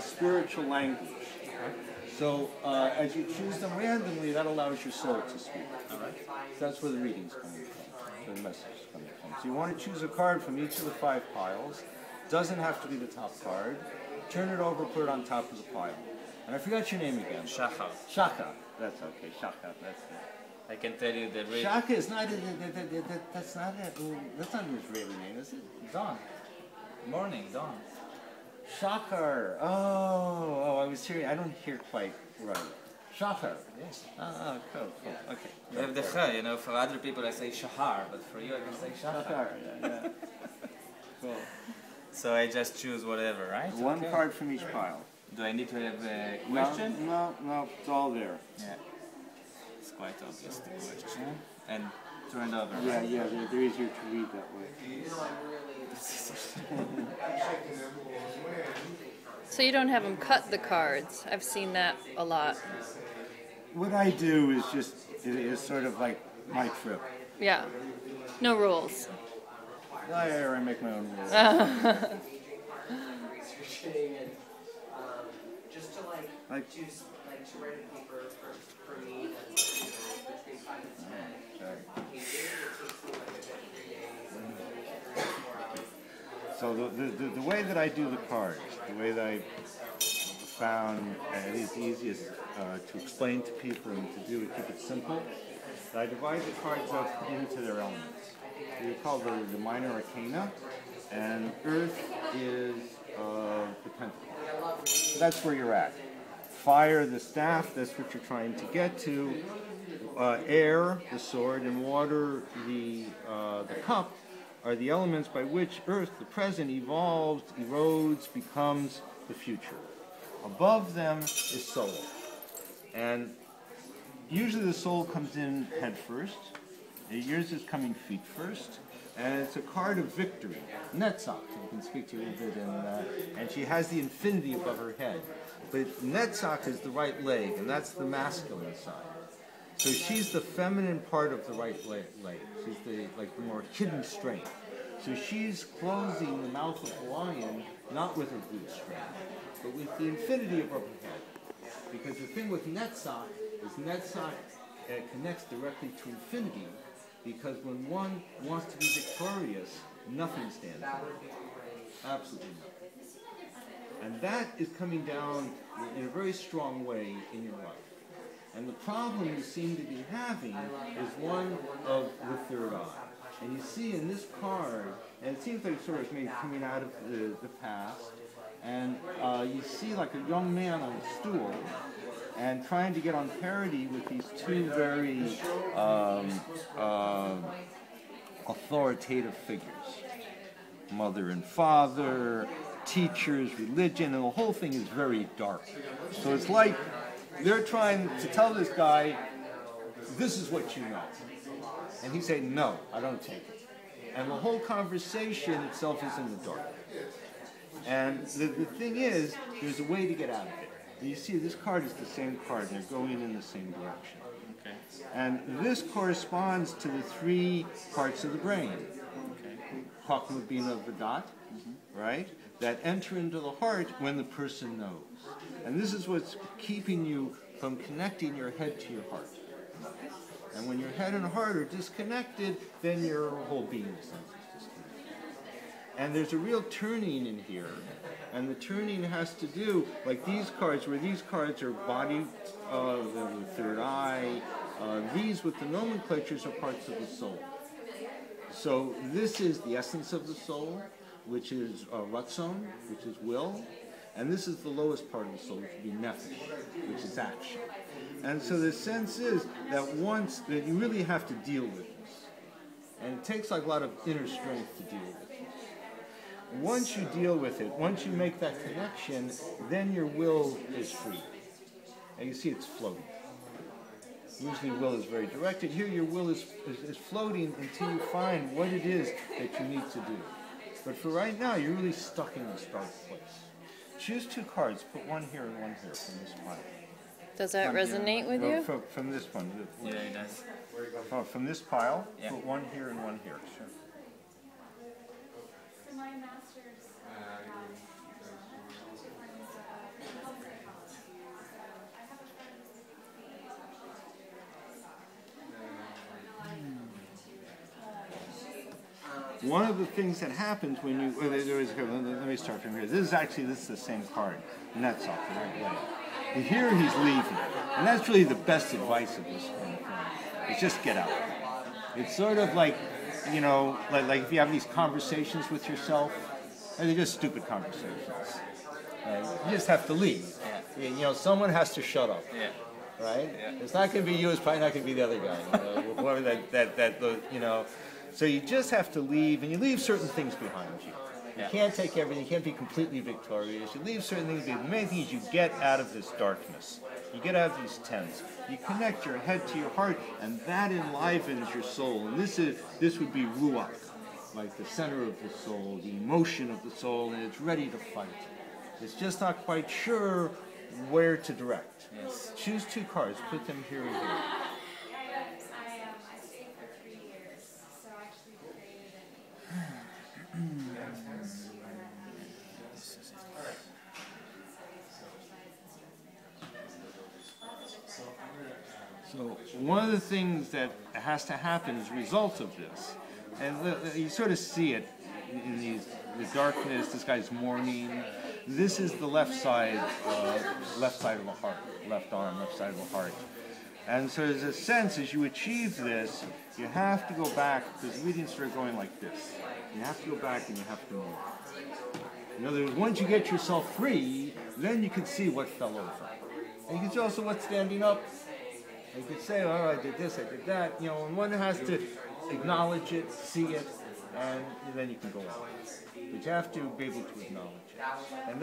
spiritual language. So as you choose them randomly, that allows your soul to speak. All right. So that's where the reading's coming from, where the message is coming from. So you want to choose a card from each of the 5 piles. Doesn't have to be the top card. Turn it over, put it on top of the pile. And I forgot your name again. Shachar. Shachar. That's okay. Shachar. That's it. I can tell you the real. Shachar is not. That's not it. That's not an Israeli name, is it? Dawn. Morning, dawn. Shachar. Oh, I was hearing. I don't hear quite right. Shachar. Yes. Cool. Okay. You have the ch, you know. For other people, I say Shachar, but for you, I can say Shachar. Shachar. Yeah. Cool. So I just choose whatever, right? One card from each pile. Do I need to have a question? No, it's all there. Yeah. It's quite obvious, the question. And turn over. Yeah, they're easier to read that way. So you don't have them cut the cards. I've seen that a lot. What I do is it is sort of like my trip. Yeah. No rules. I make my own rules. Just to choose to write a paper for me that's between 5 and 10. So the way that I do the cards, the way that I found it is easiest to explain to people and to do it, keep it simple, I divide the cards up into their elements. We call the minor arcana, and earth is the pentacle. So that's where you're at. Fire, the staff, that's what you're trying to get to. Air, the sword, and water, the cup, are the elements by which earth, the present, evolves, erodes, becomes the future. Above them is soul. And usually the soul comes in head first. Yours is coming feet first. And it's a card of victory. Netzach, you can speak to you a little bit, and she has the infinity above her head. But Netzach is the right leg, and that's the masculine side. So she's the feminine part of the right leg. She's the more hidden strength. So she's closing the mouth of the lion, not with her brute strength, but with the infinity above her head. Because the thing with Netzach is Netzach connects directly to infinity, because when one wants to be victorious, nothing stands in. Absolutely nothing. And that is coming down in a very strong way in your life. And the problem you seem to be having is one of the third eye. And you see in this card, and it seems like sort of maybe coming out of the past, and you see like a young man on a stool, and trying to get on parity with these two very authoritative figures. Mother and father, teachers, religion, and the whole thing is very dark. So it's like they're trying to tell this guy, this is what you know. And he's saying, no, I don't take it. And the whole conversation itself is in the dark. And the thing is, there's a way to get out of it. You see, this card is the same card, and they're going in the same direction. Okay. And this corresponds to the 3 parts of the brain. Chachma Bina V'dat, right? That enter into the heart when the person knows. And this is what's keeping you from connecting your head to your heart. And when your head and heart are disconnected, then your whole being is disconnected. And there's a real turning in here. And the turning has to do, like these cards, where these cards are body, the third eye, these with the nomenclatures are parts of the soul. So this is the essence of the soul, which is ratzon, which is will. And this is the lowest part of the soul, which would be nefesh, which is action. And so the sense is that that you really have to deal with this. And it takes like a lot of inner strength to deal with this. Once you deal with it, once you make that connection, then your will is free. And you see it's floating. Usually will is very directed. Here your will is floating until you find what it is that you need to do. But for right now, you're really stuck in this dark place. Choose 2 cards. Put one here and one here from this pile. Does that resonate with you? From this one. Yeah, it does. From this pile, put one here and one here. Sure. For my master's one of the things that happens when you, let me start from here. This is the same card, and that's off the right way. And here he's leaving, and that's really the best advice of this kind of thing. Is just get out. It's sort of like, you know, like if you have these conversations with yourself, and they're just stupid conversations. Right? You just have to leave. Yeah. You know, someone has to shut up. Yeah. Right? Yeah. It's not going to be you. It's probably not going to be the other guy. You know, whoever you know. So you just have to leave, and you leave certain things behind you. You can't take everything. You can't be completely victorious. You leave certain things behind. The main thing is you get out of this darkness. You get out of these tents. You connect your head to your heart, and that enlivens your soul. And this would be ruach, like the center of the soul, the emotion of the soul, and it's ready to fight. It's just not quite sure where to direct. Yes. Choose two cards, put them here and here. I stayed for 3 years, so I actually created it. So one of the things that has to happen as a result of this, and you sort of see it in the darkness. This guy's mourning. This is the left side of the heart, left arm, left side of the heart. And so there's a sense as you achieve this, you have to go back, because readings start going like this. You have to go back and you have to move. In other words, once you get yourself free, then you can see what fell over. And you can see also what's standing up. You could say, oh, I did this, I did that. You know, and one has to acknowledge it, see it, and then you can go on. But you have to be able to acknowledge it. And